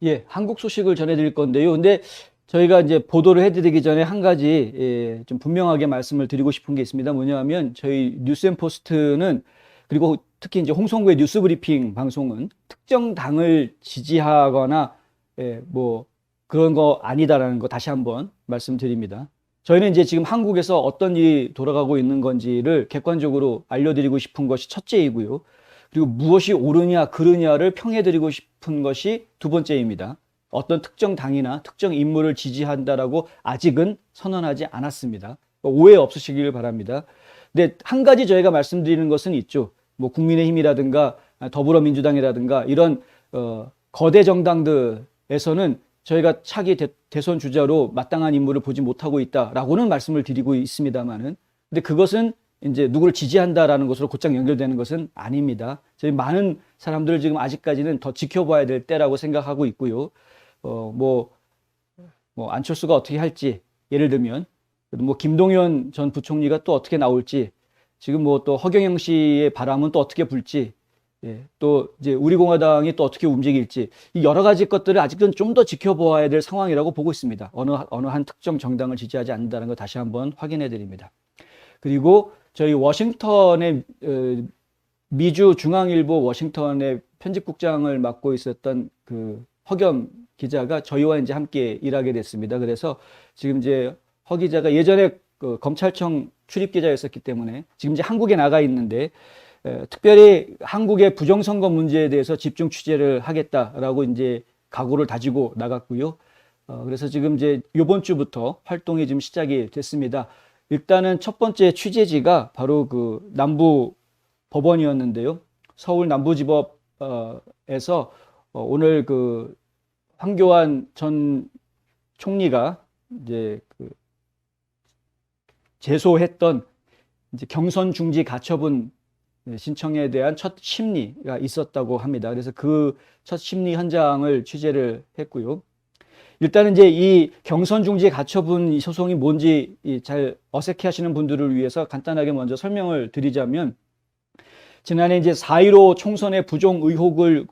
예, 한국 소식을 전해드릴 건데요. 근데 저희가 이제 보도를 해드리기 전에 한 가지 좀 분명하게 말씀을 드리고 싶은 게 있습니다. 뭐냐면 저희 뉴스앤포스트는, 그리고 특히 이제 홍성구의 뉴스브리핑 방송은 특정 당을 지지하거나 뭐 그런 거 아니다라는 거 다시 한번 말씀드립니다. 저희는 이제 지금 한국에서 어떤 일이 돌아가고 있는 건지를 객관적으로 알려드리고 싶은 것이 첫째이고요. 그리고 무엇이 옳으냐 그르냐를 평해드리고 싶은 것이 두 번째입니다. 어떤 특정 당이나 특정 인물을 지지한다라고 아직은 선언하지 않았습니다. 오해 없으시길 바랍니다. 근데 한 가지 저희가 말씀드리는 것은 있죠. 뭐 국민의힘이라든가 더불어민주당이라든가 이런 거대 정당들에서는 저희가 차기 대선 주자로 마땅한 인물을 보지 못하고 있다라고는 말씀을 드리고 있습니다만은, 근데 그것은 이제 누구를 지지한다라는 것으로 곧장 연결되는 것은 아닙니다. 저희 많은 사람들을 지금 아직까지는 더 지켜봐야 될 때라고 생각하고 있고요. 뭐 안철수가 어떻게 할지, 예를 들면 뭐 김동연 전 부총리가 또 어떻게 나올지, 지금 뭐 또 허경영 씨의 바람은 또 어떻게 불지, 또 이제 우리공화당이 또 어떻게 움직일지, 이 여러 가지 것들을 아직은 좀 더 지켜보아야 될 상황이라고 보고 있습니다. 어느 한 특정 정당을 지지하지 않는다는 걸 다시 한번 확인해 드립니다. 그리고 저희 워싱턴의 미주 중앙일보 워싱턴의 편집국장을 맡고 있었던 그 허겸 기자가 저희와 이제 함께 일하게 됐습니다. 그래서 지금 이제 허 기자가 예전에 그 검찰청 출입 기자였었기 때문에 지금 이제 한국에 나가 있는데, 특별히 한국의 부정선거 문제에 대해서 집중 취재를 하겠다라고 이제 각오를 다지고 나갔고요. 그래서 지금 이제 이번 주부터 활동이 지금 시작이 됐습니다. 일단은 첫 번째 취재지가 바로 그 남부 법원이었는데요. 서울 남부지법에서 오늘 그 황교안 전 총리가 이제 그 제소했던 이제 경선 중지 가처분 신청에 대한 첫 심리가 있었다고 합니다. 그래서 그 첫 심리 현장을 취재를 했고요. 일단은 이제 이 경선 중지 가처분 소송이 뭔지 잘 어색해 하시는 분들을 위해서 간단하게 먼저 설명을 드리자면, 지난해 이제 4.15 총선의 부정 의혹을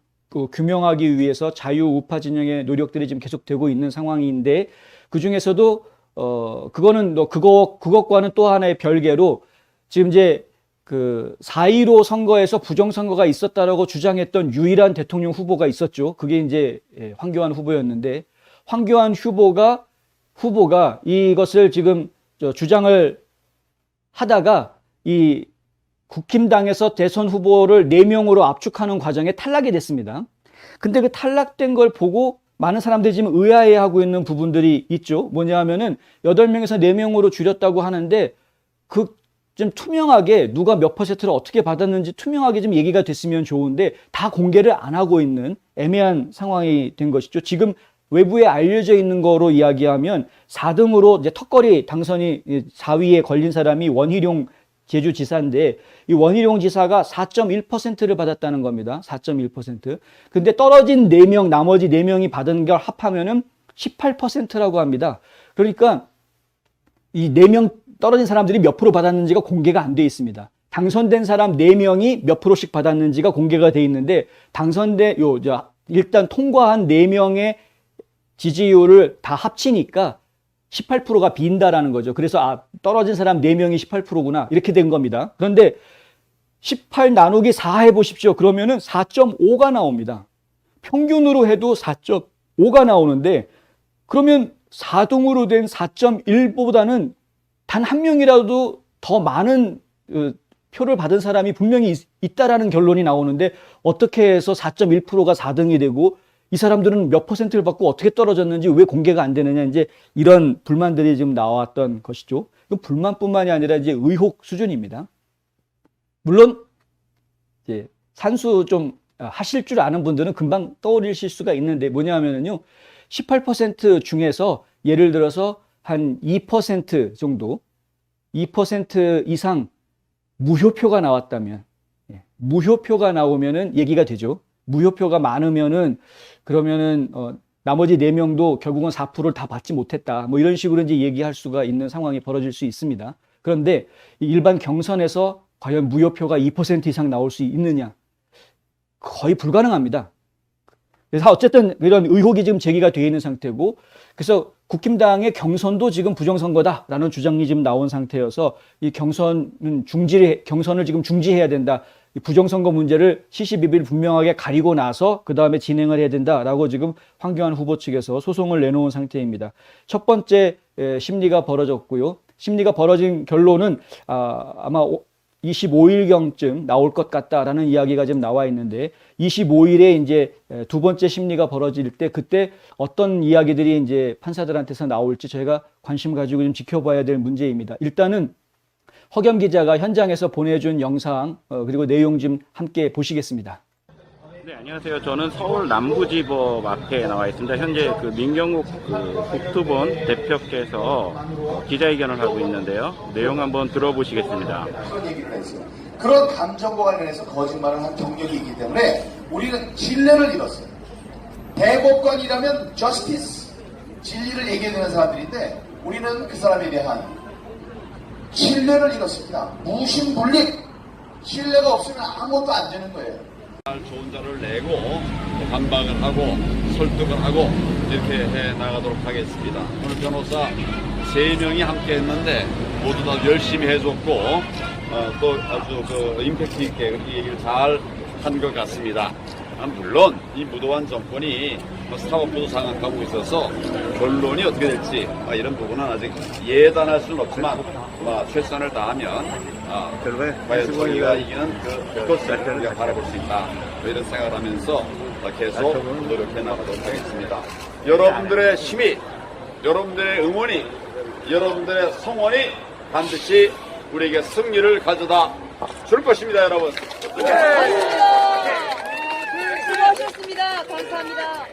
규명하기 위해서 자유우파 진영의 노력들이 지금 계속되고 있는 상황인데, 그 중에서도 그거는 그것과는 또 하나의 별개로 지금 이제 그 4.15 선거에서 부정선거가 있었다라고 주장했던 유일한 대통령 후보가 있었죠. 그게 이제 황교안 후보였는데, 황교안 후보가 이것을 지금 주장을 하다가 이 국힘당에서 대선 후보를 4명으로 압축하는 과정에 탈락이 됐습니다. 근데 그 탈락된 걸 보고 많은 사람들이 지금 의아해하고 있는 부분들이 있죠. 뭐냐 하면은 8명에서 4명으로 줄였다고 하는데, 좀 투명하게 누가 몇 퍼센트를 어떻게 받았는지 투명하게 좀 얘기가 됐으면 좋은데 다 공개를 안 하고 있는 애매한 상황이 된 것이죠. 지금 외부에 알려져 있는 거로 이야기하면 4등으로 이제 턱걸이 당선이 4위에 걸린 사람이 원희룡 제주지사인데, 이 원희룡 지사가 4.1%를 받았다는 겁니다. 4.1%. 근데 떨어진 4명, 나머지 4명이 받은 걸 합하면은 18%라고 합니다. 그러니까 이 4명 떨어진 사람들이 몇 프로 받았는지가 공개가 안 돼 있습니다. 당선된 사람 4명이 몇 프로씩 받았는지가 공개가 돼 있는데, 일단 통과한 4명의 지지율을 다 합치니까 18%가 빈다라는 거죠. 그래서 떨어진 사람 4명이 18%구나 이렇게 된 겁니다. 그런데 18 나누기 4 해보십시오. 그러면은 4.5가 나옵니다. 평균으로 해도 4.5가 나오는데, 그러면 4등으로 된 4.1보다는 단 한 명이라도 더 많은 표를 받은 사람이 분명히 있다라는 결론이 나오는데, 어떻게 해서 4.1%가 4등이 되고 이 사람들은 몇 퍼센트를 받고 어떻게 떨어졌는지 왜 공개가 안 되느냐, 이제 이런 불만들이 지금 나왔던 것이죠. 불만뿐만이 아니라 이제 의혹 수준입니다. 물론 이제 산수 좀 하실 줄 아는 분들은 금방 떠올리실 수가 있는데, 뭐냐면요, 18% 중에서 예를 들어서 한 2% 정도, 2% 이상 무효표가 나왔다면, 무효표가 나오면은 얘기가 되죠. 무효표가 많으면은 그러면은 나머지 4명도 결국은 4%를 다 받지 못했다, 뭐 이런 식으로 이제 얘기할 수가 있는 상황이 벌어질 수 있습니다. 그런데 일반 경선에서 과연 무효표가 2% 이상 나올 수 있느냐? 거의 불가능합니다. 그래서 어쨌든 이런 의혹이 지금 제기가 되어 있는 상태고, 그래서 국힘당의 경선도 지금 부정선거다라는 주장이 지금 나온 상태여서 이 경선을 지금 중지해야 된다. 이 부정선거 문제를 시시비비를 분명하게 가리고 나서 그 다음에 진행을 해야 된다라고 지금 황교안 후보 측에서 소송을 내놓은 상태입니다. 첫 번째 심리가 벌어졌고요. 심리가 벌어진 결론은 아마 25일경쯤 나올 것 같다라는 이야기가 지금 나와 있는데, 25일에 이제 두 번째 심리가 벌어질 때 그때 어떤 이야기들이 이제 판사들한테서 나올지 저희가 관심 가지고 좀 지켜봐야 될 문제입니다. 일단은 허겸 기자가 현장에서 보내준 영상 그리고 내용 좀 함께 보시겠습니다. 네, 안녕하세요. 저는 서울 남부지법 앞에 나와 있습니다. 현재 그 민경욱 국토본 대표께서 기자회견을 하고 있는데요. 내용 한번 들어보시겠습니다. 그런 감정과 관련해서 거짓말을 한 경력이 있기 때문에 우리는 신뢰를 잃었어요. 대법관이라면 저스티스, 진리를 얘기해야 되는 사람들인데 우리는 그 사람에 대한 신뢰를 잃었습니다. 무신불립, 신뢰가 없으면 아무것도 안 되는 거예요. 좋은 자를 내고 반박을 하고 설득을 하고 이렇게 해 나가도록 하겠습니다. 오늘 변호사 3명이 함께 했는데 모두 다 열심히 해줬고 또 아주 그 임팩트 있게 그렇게 얘기를 잘 한 것 같습니다. 물론 이 무도한 정권이 사법부도 장악하고 있어서 결론이 어떻게 될지 이런 부분은 아직 예단할 수는 없지만 최선을 다하면 과연 저희가 이기는 그것을 우리가 바라볼 수 있다 이런 생각을 하면서 계속 노력해 나가도록 하겠습니다. 여러분들의 힘이, 여러분들의 응원이, 여러분들의 성원이 반드시 우리에게 승리를 가져다 줄 것입니다, 여러분. 수고하셨습니다. 감사합니다.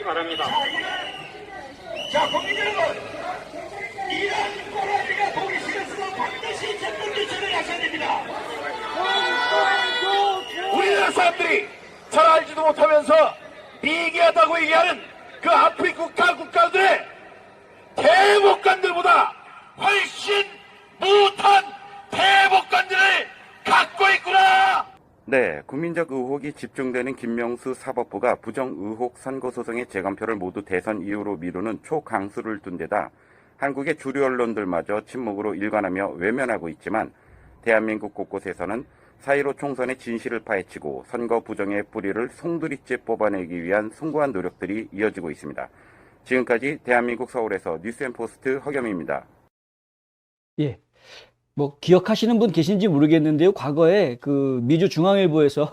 바랍니다. 자, 국민 여러분, 이런 꼬라지가 보기 싫으시면 반드시 정권 교체를 하셔야 됩니다. 우리나라 사람들이 잘 알지도 못하면서 미개하다고 얘기하는 그 아프리카 국가들의 대법관들보다 훨씬 못한 대법관들을 갖고 있구나. 네, 국민적 의혹이 집중되는 김명수 사법부가 부정 의혹 선거소송의 재검표를 모두 대선 이후로 미루는 초강수를 둔 데다 한국의 주류 언론들마저 침묵으로 일관하며 외면하고 있지만 대한민국 곳곳에서는 4.15 총선의 진실을 파헤치고 선거 부정의 뿌리를 송두리째 뽑아내기 위한 숭고한 노력들이 이어지고 있습니다. 지금까지 대한민국 서울에서 뉴스앤포스트 허겸입니다. 예. 뭐 기억하시는 분 계신지 모르겠는데요. 과거에 그 미주 중앙일보에서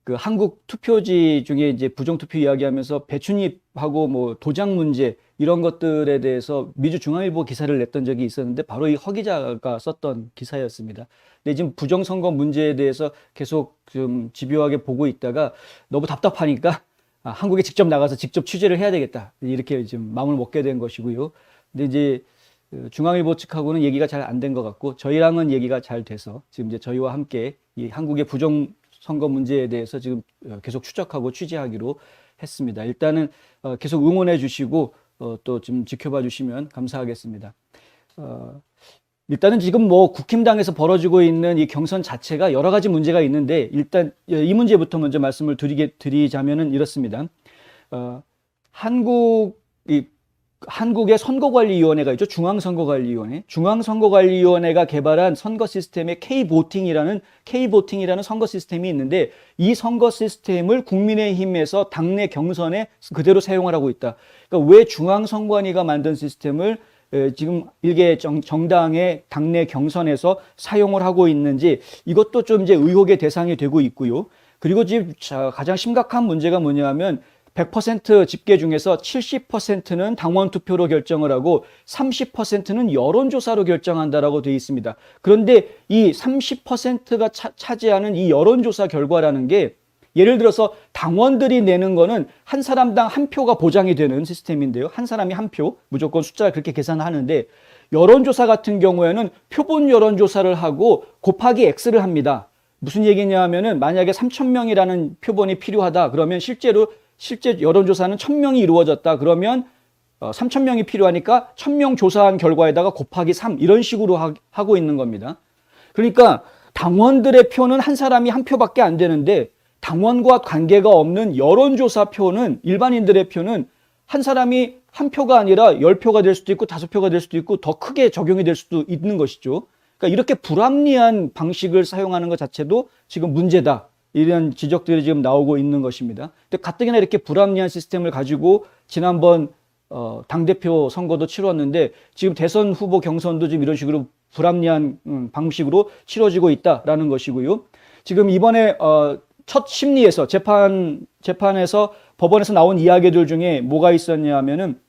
그 한국 투표지 중에 이제 부정투표 이야기하면서 배춧잎하고 뭐 도장 문제 이런 것들에 대해서 미주 중앙일보 기사를 냈던 적이 있었는데 바로 이 허 기자가 썼던 기사였습니다. 근데 지금 부정선거 문제에 대해서 계속 좀 집요하게 보고 있다가 너무 답답하니까 한국에 직접 나가서 직접 취재를 해야 되겠다. 이렇게 지금 마음을 먹게 된 것이고요. 근데 이제 중앙일보 측하고는 얘기가 잘 안 된 것 같고 저희랑은 얘기가 잘 돼서 지금 이제 저희와 함께 이 한국의 부정선거 문제에 대해서 지금 계속 추적하고 취재하기로 했습니다. 일단은 계속 응원해 주시고 또 좀 지켜봐 주시면 감사하겠습니다. 일단은 지금 뭐 국힘당에서 벌어지고 있는 이 경선 자체가 여러 가지 문제가 있는데 일단 이 문제부터 먼저 말씀을 드리자면은 이렇습니다. 한국의 선거관리위원회가 있죠. 중앙선거관리위원회. 중앙선거관리위원회가 개발한 선거 시스템의 K보팅이라는 선거 시스템이 있는데 이 선거 시스템을 국민의힘에서 당내 경선에 그대로 사용을 하고 있다. 그러니까 왜 중앙선관위가 만든 시스템을 지금 일개 정당의 당내 경선에서 사용을 하고 있는지 이것도 좀 이제 의혹의 대상이 되고 있고요. 그리고 지금 가장 심각한 문제가 뭐냐면 100% 집계 중에서 70%는 당원 투표로 결정을 하고 30%는 여론조사로 결정한다라고 되어 있습니다. 그런데 이 30%가 차지하는 이 여론조사 결과라는 게 예를 들어서 당원들이 내는 거는 한 사람당 한 표가 보장이 되는 시스템인데요. 한 사람이 한 표, 무조건 숫자를 그렇게 계산하는데 여론조사 같은 경우에는 표본 여론조사를 하고 곱하기 X를 합니다. 무슨 얘기냐 하면은 만약에 3,000명이라는 표본이 필요하다. 그러면 실제 여론조사는 1,000명이 이루어졌다. 그러면 3,000명이 필요하니까 1,000명 조사한 결과에다가 곱하기 3 이런 식으로 하고 있는 겁니다. 그러니까 당원들의 표는 한 사람이 한 표밖에 안 되는데 당원과 관계가 없는 여론조사 표는 일반인들의 표는 한 사람이 한 표가 아니라 10표가 될 수도 있고 5표가 될 수도 있고 더 크게 적용이 될 수도 있는 것이죠. 그러니까 이렇게 불합리한 방식을 사용하는 것 자체도 지금 문제다. 이런 지적들이 지금 나오고 있는 것입니다. 근데 가뜩이나 이렇게 불합리한 시스템을 가지고 지난번 당대표 선거도 치렀는데 지금 대선 후보 경선도 지금 이런 식으로 불합리한 방식으로 치러지고 있다라는 것이고요. 지금 이번에 첫 심리에서 재판에서 법원에서 나온 이야기들 중에 뭐가 있었냐면은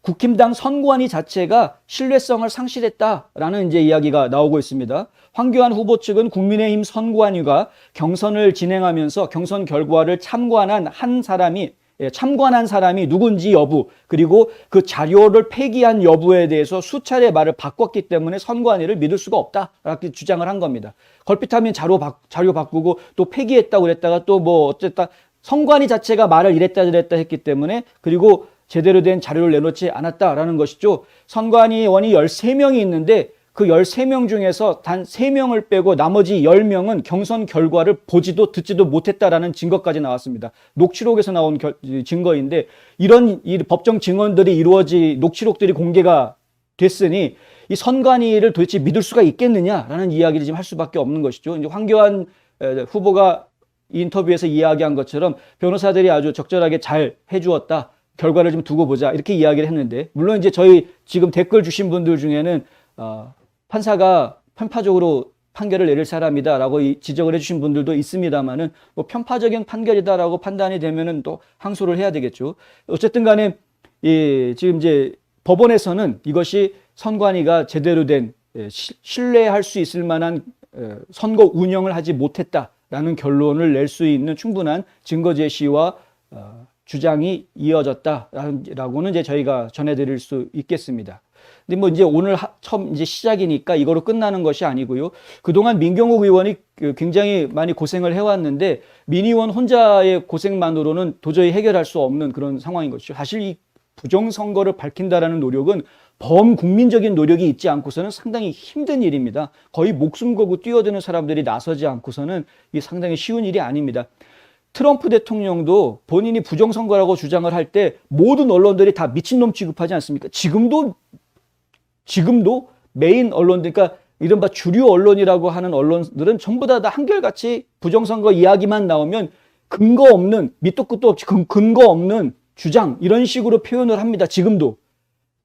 국힘당 선관위 자체가 신뢰성을 상실했다라는 이제 이야기가 나오고 있습니다. 황교안 후보 측은 국민의힘 선관위가 경선을 진행하면서 경선 결과를 참관한 사람이 누군지 여부, 그리고 그 자료를 폐기한 여부에 대해서 수차례 말을 바꿨기 때문에 선관위를 믿을 수가 없다. 이렇게 주장을 한 겁니다. 걸핏하면 자료 바꾸고 또 폐기했다고 그랬다가 또 뭐 어쨌다. 선관위 자체가 말을 이랬다 저랬다 했기 때문에, 그리고 제대로 된 자료를 내놓지 않았다라는 것이죠. 선관위원이 13명이 있는데 그 13명 중에서 단 3명을 빼고 나머지 10명은 경선 결과를 보지도 듣지도 못했다라는 증거까지 나왔습니다. 녹취록에서 나온 증거인데 이런 법정 증언들이 녹취록들이 공개가 됐으니 이 선관위를 도대체 믿을 수가 있겠느냐라는 이야기를 지금 할 수밖에 없는 것이죠. 이제 황교안 후보가 인터뷰에서 이야기한 것처럼 변호사들이 아주 적절하게 잘 해주었다. 결과를 좀 두고 보자. 이렇게 이야기를 했는데, 물론 이제 저희 지금 댓글 주신 분들 중에는 판사가 편파적으로 판결을 내릴 사람이다라고 지적을 해주신 분들도 있습니다만은 뭐 편파적인 판결이다라고 판단이 되면은 또 항소를 해야 되겠죠. 어쨌든 간에 지금 이제 법원에서는 이것이 선관위가 제대로 된 신뢰할 수 있을 만한 선거 운영을 하지 못했다라는 결론을 낼 수 있는 충분한 증거 제시와 주장이 이어졌다라고는 이제 저희가 전해드릴 수 있겠습니다. 근데 뭐 이제 오늘 처음 이제 시작이니까 이거로 끝나는 것이 아니고요. 그동안 민경욱 의원이 굉장히 많이 고생을 해왔는데 민 의원 혼자의 고생만으로는 도저히 해결할 수 없는 그런 상황인 것이죠. 사실 이 부정선거를 밝힌다라는 노력은 범국민적인 노력이 있지 않고서는 상당히 힘든 일입니다. 거의 목숨 걸고 뛰어드는 사람들이 나서지 않고서는 이게 상당히 쉬운 일이 아닙니다. 트럼프 대통령도 본인이 부정선거라고 주장을 할 때 모든 언론들이 다 미친놈 취급하지 않습니까? 지금도 메인 언론들, 그러니까 이른바 주류 언론이라고 하는 언론들은 전부 다 한결같이 부정선거 이야기만 나오면 근거 없는, 밑도 끝도 없이 근거 없는 주장, 이런 식으로 표현을 합니다. 지금도.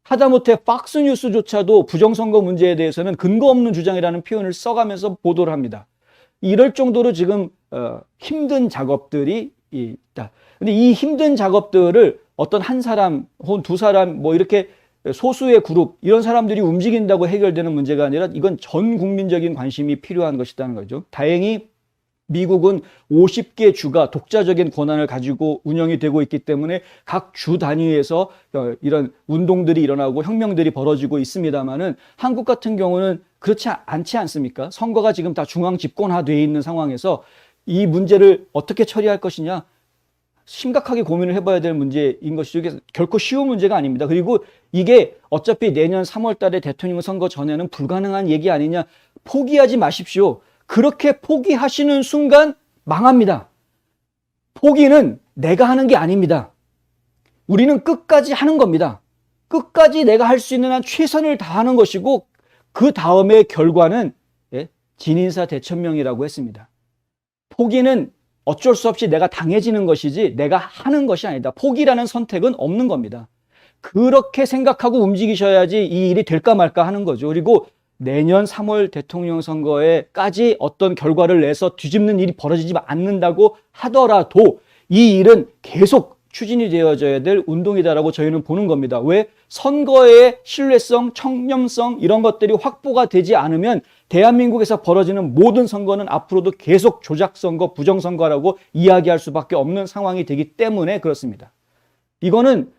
하다못해 팍스뉴스조차도 부정선거 문제에 대해서는 근거 없는 주장이라는 표현을 써가면서 보도를 합니다. 이럴 정도로 지금 힘든 작업들이 있다. 근데 이 힘든 작업들을 어떤 한 사람 혹은 두 사람 뭐 이렇게 소수의 그룹 이런 사람들이 움직인다고 해결되는 문제가 아니라 이건 전 국민적인 관심이 필요한 것이라는 거죠. 다행히 미국은 50개 주가 독자적인 권한을 가지고 운영이 되고 있기 때문에 각 주 단위에서 이런 운동들이 일어나고 혁명들이 벌어지고 있습니다만은 한국 같은 경우는 그렇지 않지 않습니까? 선거가 지금 다 중앙 집권화되어 있는 상황에서 이 문제를 어떻게 처리할 것이냐 심각하게 고민을 해봐야 될 문제인 것이죠. 이게 결코 쉬운 문제가 아닙니다. 그리고 이게 어차피 내년 3월 달에 대통령 선거 전에는 불가능한 얘기 아니냐. 포기하지 마십시오. 그렇게 포기하시는 순간 망합니다. 포기는 내가 하는 게 아닙니다. 우리는 끝까지 하는 겁니다. 끝까지 내가 할 수 있는 한 최선을 다하는 것이고 그 다음의 결과는 진인사 대천명이라고 했습니다. 포기는 어쩔 수 없이 내가 당해지는 것이지 내가 하는 것이 아니다. 포기라는 선택은 없는 겁니다. 그렇게 생각하고 움직이셔야지 이 일이 될까 말까 하는 거죠. 그리고 내년 3월 대통령 선거에까지 어떤 결과를 내서 뒤집는 일이 벌어지지 않는다고 하더라도 이 일은 계속 추진이 되어져야 될 운동이다라고 저희는 보는 겁니다. 왜? 선거의 신뢰성, 청렴성 이런 것들이 확보가 되지 않으면 대한민국에서 벌어지는 모든 선거는 앞으로도 계속 조작선거, 부정선거라고 이야기할 수밖에 없는 상황이 되기 때문에 그렇습니다. 이거는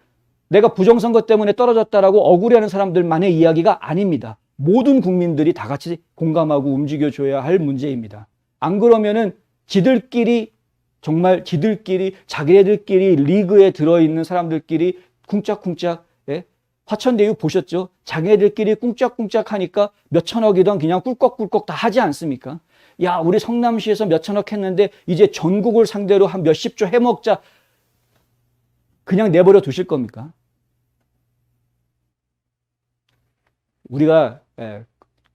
내가 부정선거 때문에 떨어졌다라고 억울해하는 사람들만의 이야기가 아닙니다. 모든 국민들이 다 같이 공감하고 움직여줘야 할 문제입니다. 안 그러면은 지들끼리 자기네들끼리 리그에 들어있는 사람들끼리 쿵짝쿵짝 화천대유 보셨죠? 자기네들끼리 꿍짝꿍짝 하니까 몇천억이던 그냥 꿀꺽꿀꺽 다 하지 않습니까? 야, 우리 성남시에서 몇천억 했는데 이제 전국을 상대로 한 몇십조 해먹자. 그냥 내버려 두실 겁니까? 우리가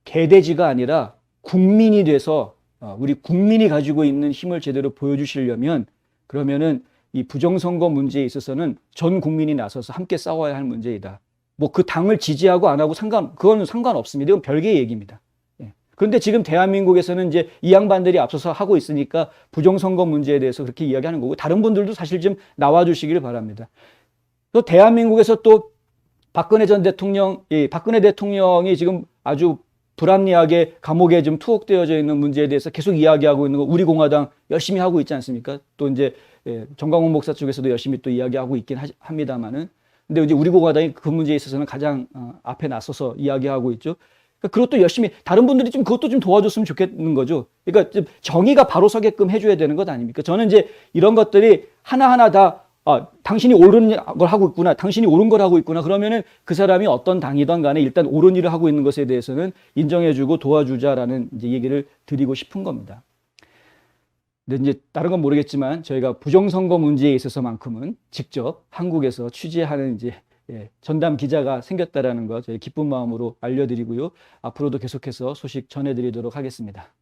개돼지가 아니라 국민이 돼서 우리 국민이 가지고 있는 힘을 제대로 보여주시려면 그러면은 이 부정선거 문제에 있어서는 전 국민이 나서서 함께 싸워야 할 문제이다. 뭐 그 당을 지지하고 안 하고 그건 상관없습니다. 이건 별개의 얘기입니다. 예. 그런데 지금 대한민국에서는 이제 이 양반들이 앞서서 하고 있으니까 부정선거 문제에 대해서 그렇게 이야기하는 거고 다른 분들도 사실 좀 나와주시기를 바랍니다. 또 대한민국에서 또 박근혜 전 대통령, 박근혜 대통령이 지금 아주 불합리하게 감옥에 좀 투옥되어져 있는 문제에 대해서 계속 이야기하고 있는 거 우리 공화당 열심히 하고 있지 않습니까? 또 이제 정광훈 목사 쪽에서도 열심히 또 이야기하고 있긴 합니다만은. 근데 이제 우리 공화당이 그 문제에 있어서는 가장 앞에 나서서 이야기하고 있죠. 그러니까 그것도 열심히 다른 분들이 좀 그것도 좀 도와줬으면 좋겠는 거죠. 그러니까 좀 정의가 바로 서게끔 해줘야 되는 것 아닙니까? 저는 이제 이런 것들이 하나하나 다 당신이 옳은 걸 하고 있구나. 당신이 옳은 걸 하고 있구나. 그러면은 그 사람이 어떤 당이든 간에 일단 옳은 일을 하고 있는 것에 대해서는 인정해주고 도와주자라는 이제 얘기를 드리고 싶은 겁니다. 근데 이제 다른 건 모르겠지만 저희가 부정선거 문제에 있어서만큼은 직접 한국에서 취재하는 이제 전담 기자가 생겼다라는 거 저희 기쁜 마음으로 알려드리고요. 앞으로도 계속해서 소식 전해드리도록 하겠습니다.